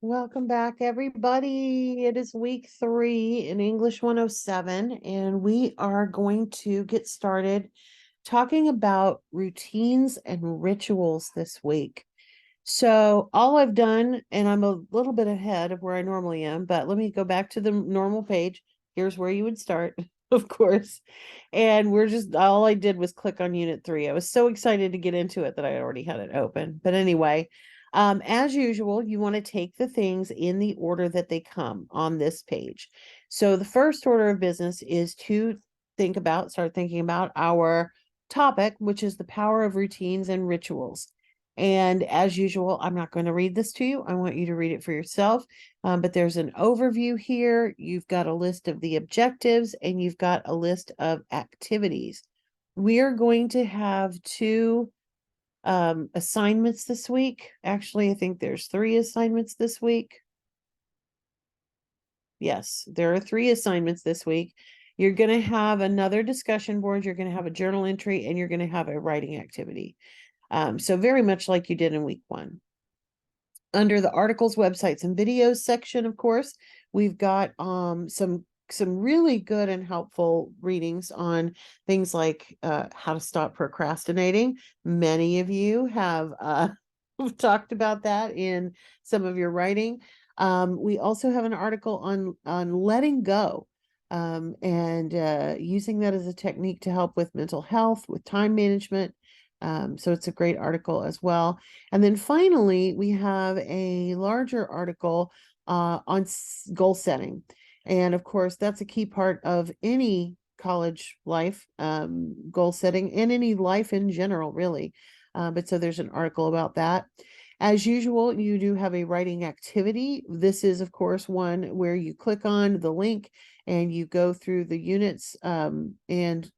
Welcome back, everybody. It is week 3 in English 107, and we are going to get started talking about routines and rituals this week. So, all I've done, and I'm a little bit ahead of where I normally am, but let me go back to the normal page. Here's where you would start, of course. And all I did was click on Unit 3. I was so excited to get into it that I already had it open. But anyway, as usual, you want to take the things in the order that they come on this page. So the first order of business is to start thinking about our topic, which is the power of routines and rituals. And as usual, I'm not going to read this to you. I want you to read it for yourself. But there's an overview here. You've got a list of the objectives and you've got a list of activities. We are going to have 2 assignments this week. Actually, I think there's 3 assignments this week. Yes, there are 3 assignments this week. You're going to have another discussion board. You're going to have a journal entry and you're going to have a writing activity. So very much like you did in week 1. Under the articles, websites, and videos section, of course, we've got some really good and helpful readings on things like how to stop procrastinating. Many of you have talked about that in some of your writing. We also have an article on letting go and using that as a technique to help with mental health, with time management. So it's a great article as well. And then finally, we have a larger article on goal setting. And of course, that's a key part of any college life, goal setting, and any life in general, really. But so there's an article about that. As usual, you do have a writing activity. This is, of course, one where you click on the link and you go through the units and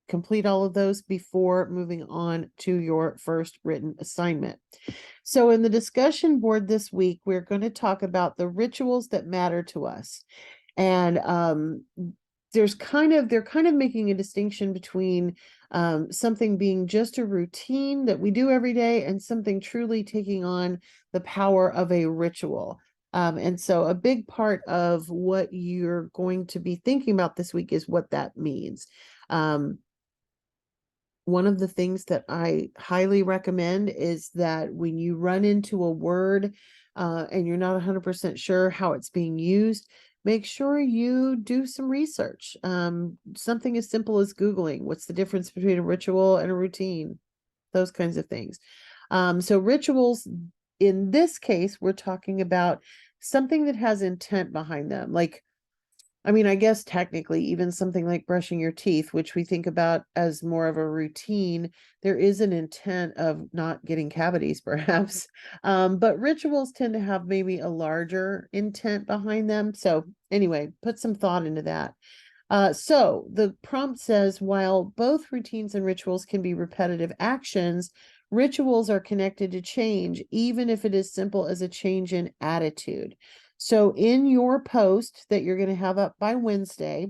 complete all of those before moving on to your first written assignment. So in the discussion board this week, we're going to talk about the rituals that matter to us. And they're kind of making a distinction between something being just a routine that we do every day and something truly taking on the power of a ritual. And so a big part of what you're going to be thinking about this week is what that means. One of the things that I highly recommend is that when you run into a word and you're not 100% sure how it's being used, make sure you do some research. Something as simple as Googling, what's the difference between a ritual and a routine? Those kinds of things. So rituals, in this case, we're talking about something that has intent behind them. Like, I mean, I guess technically, even something like brushing your teeth, which we think about as more of a routine, there is an intent of not getting cavities, perhaps. But rituals tend to have maybe a larger intent behind them. So, anyway, put some thought into that. So, the prompt says while both routines and rituals can be repetitive actions, rituals are connected to change, even if it is simple as a change in attitude. So in your post that you're going to have up by Wednesday,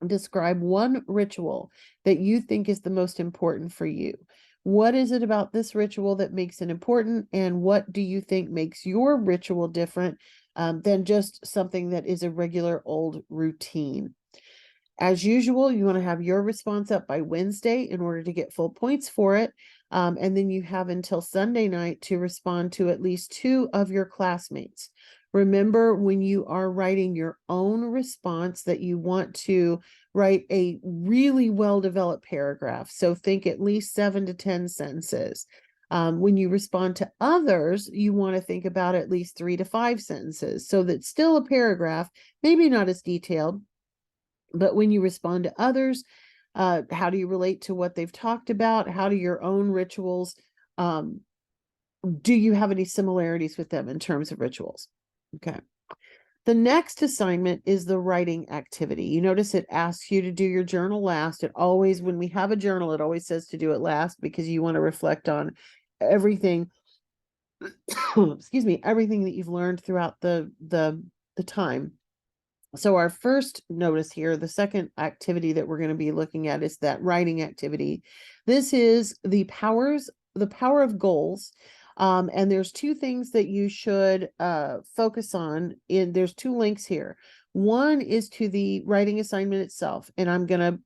describe one ritual that you think is the most important for you. What is it about this ritual that makes it important? And what do you think makes your ritual different than just something that is a regular old routine? As usual, you want to have your response up by Wednesday in order to get full points for it. And then you have until Sunday night to respond to at least 2 of your classmates. Remember, when you are writing your own response, that you want to write a really well-developed paragraph. So think at least 7 to 10 sentences. When you respond to others, you want to think about at least 3 to 5 sentences. So that's still a paragraph, maybe not as detailed, but when you respond to others, how do you relate to what they've talked about? How do your own rituals, do you have any similarities with them in terms of rituals? Okay. The next assignment is the writing activity. You notice it asks you to do your journal last. It always, when we have a journal, it always says to do it last because you want to reflect on everything, excuse me, everything that you've learned throughout the time. So our first notice here, the second activity that we're going to be looking at is that writing activity. This is the power of goals. And there's two things that you should focus on. There's two links here. One is to the writing assignment itself, and I'm going to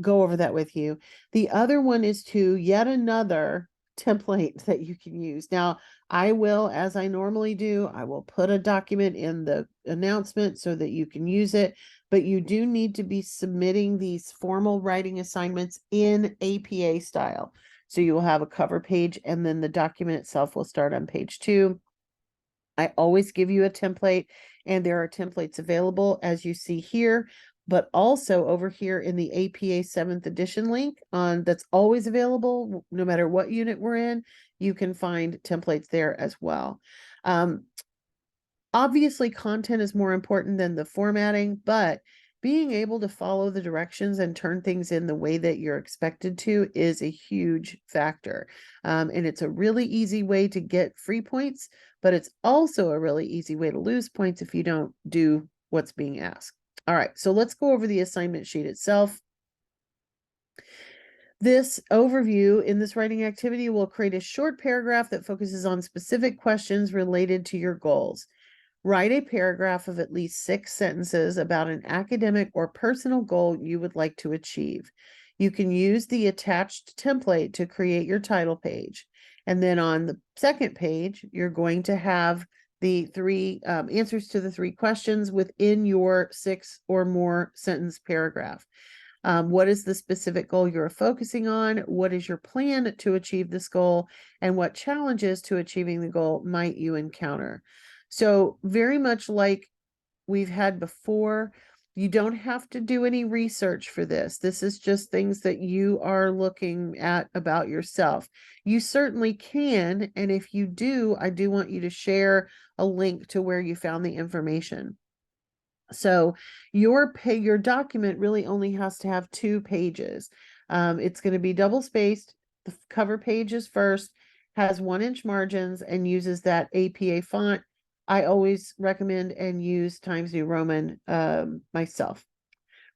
go over that with you. The other one is to yet another template that you can use. Now, I will, as I normally do, I will put a document in the announcement so that you can use it, but you do need to be submitting these formal writing assignments in APA style. So you will have a cover page, and then the document itself will start on page 2. I always give you a template, and there are templates available as you see here, but also over here in the APA 7th edition link that's always available, no matter what unit we're in, you can find templates there as well. Obviously, content is more important than the formatting, but being able to follow the directions and turn things in the way that you're expected to is a huge factor. And it's a really easy way to get free points, but it's also a really easy way to lose points if you don't do what's being asked. All right, so let's go over the assignment sheet itself. This overview in this writing activity will create a short paragraph that focuses on specific questions related to your goals. Write a paragraph of at least 6 sentences about an academic or personal goal you would like to achieve. You can use the attached template to create your title page. And then on the second page, you're going to have the 3 answers to the 3 questions within your 6 or more sentence paragraph. What is the specific goal you're focusing on? What is your plan to achieve this goal? And what challenges to achieving the goal might you encounter? So very much like we've had before, you don't have to do any research for this. This is just things that you are looking at about yourself. You certainly can, and if you do, I do want you to share a link to where you found the information. So your document really only has to have 2 pages. It's going to be double spaced. The cover page is first, has 1-inch margins, and uses that APA font. I always recommend and use Times New Roman myself.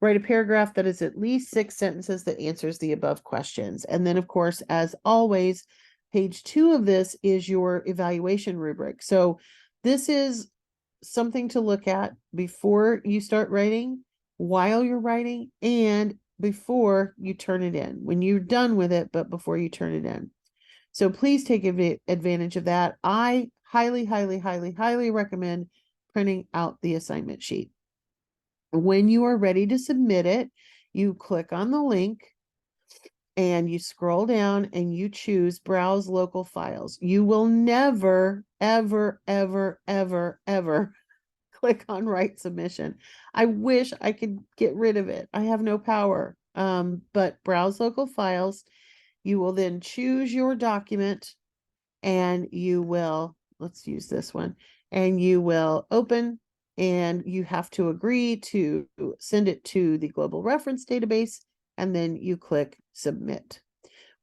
Write a paragraph that is at least 6 sentences that answers the above questions. And then, of course, as always, page 2 of this is your evaluation rubric. So this is something to look at before you start writing, while you're writing, and before you turn it in. When you're done with it, but before you turn it in. So please take advantage of that. I highly recommend printing out the assignment sheet. When you are ready to submit it, you click on the link and you scroll down and you choose Browse Local Files. You will never, ever click on Write Submission. I wish I could get rid of it. I have no power. But Browse Local Files. You will then choose your document, and you will, let's use this one, and you will open, and you have to agree to send it to the global reference database, and then you click submit.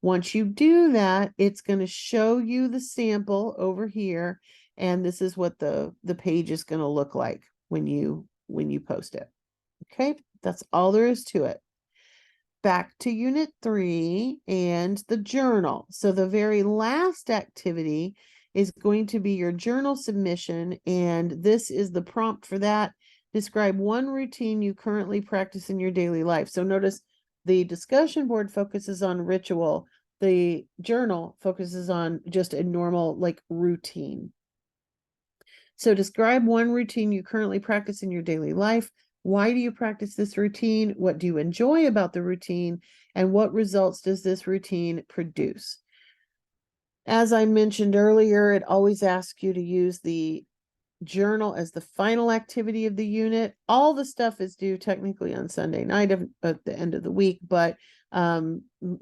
Once you do that, it's going to show you the sample over here, and this is what the page is going to look like when you post it. Okay, that's all there is to it. Back to Unit 3 and the journal. So the very last activity is going to be your journal submission, and this is the prompt for that. Describe one routine you currently practice in your daily life. So notice the discussion board focuses on ritual. The journal focuses on just a normal routine. So describe one routine you currently practice in your daily life. Why do you practice this routine? What do you enjoy about the routine? And what results does this routine produce? As I mentioned earlier, it always asks you to use the journal as the final activity of the unit. All the stuff is due technically on Sunday night at the end of the week, but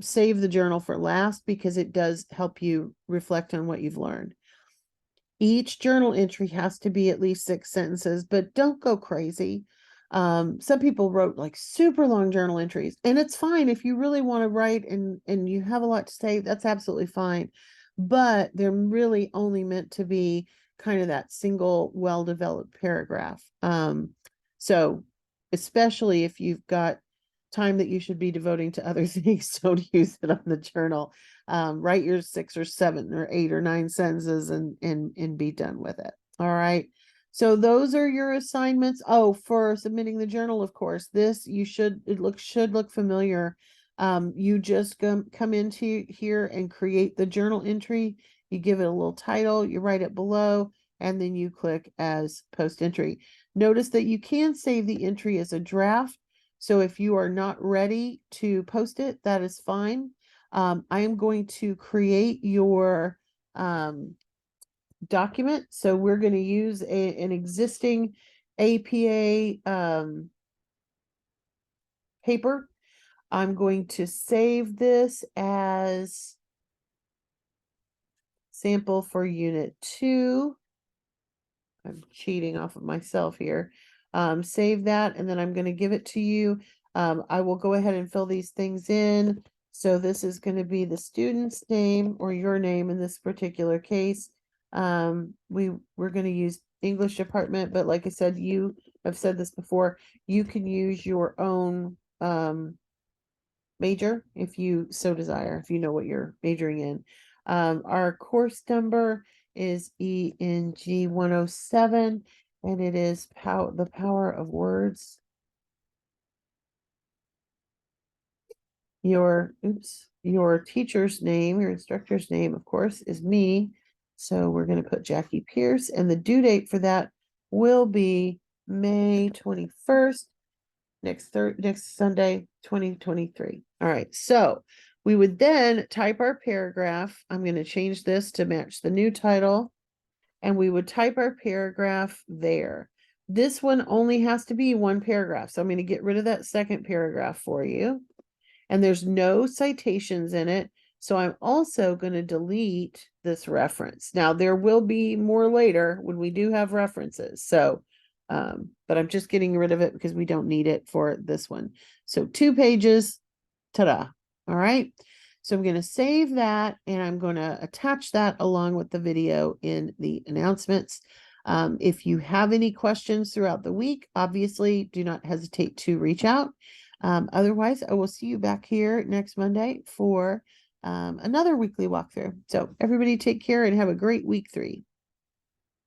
save the journal for last because it does help you reflect on what you've learned. Each journal entry has to be at least 6 sentences, but don't go crazy. Some people wrote super long journal entries, and it's fine if you really want to write and you have a lot to say, that's absolutely fine. But they're really only meant to be kind of that single well-developed paragraph. So especially if you've got time that you should be devoting to other things, don't use it on the journal. Write your 6 or 7 or 8 or 9 sentences and be done with it. All right. So those are your assignments. Oh, for submitting the journal, of course, this should look familiar. You just come into here and create the journal entry. You give it a little title, you write it below, and then you click as post entry. Notice that you can save the entry as a draft. So if you are not ready to post it, that is fine. I am going to create your document. So we're going to use an existing APA paper. I'm going to save this as sample for unit 2. I'm cheating off of myself here. Save that, and then I'm going to give it to you. I will go ahead and fill these things in. So this is going to be the student's name, or your name in this particular case. We're going to use English department, but like I said, I've said this before, you can use your own major if you so desire, if you know what you're majoring in. Our course number is ENG107, and it is the power of words. Your teacher's name, your instructor's name, of course, is me. So we're going to put Jackie Pierce, and the due date for that will be May 21st, next Sunday, 2023. All right, so we would then type our paragraph. I'm going to change this to match the new title, and we would type our paragraph there. This one only has to be one paragraph, so I'm going to get rid of that second paragraph for you. And there's no citations in it, so I'm also going to delete this reference. Now, there will be more later when we do have references, so but I'm just getting rid of it because we don't need it for this one. So 2 pages, ta-da. All right. So I'm going to save that, and I'm going to attach that along with the video in the announcements. If you have any questions throughout the week, obviously do not hesitate to reach out. Otherwise, I will see you back here next Monday for another weekly walkthrough. So everybody take care and have a great week 3.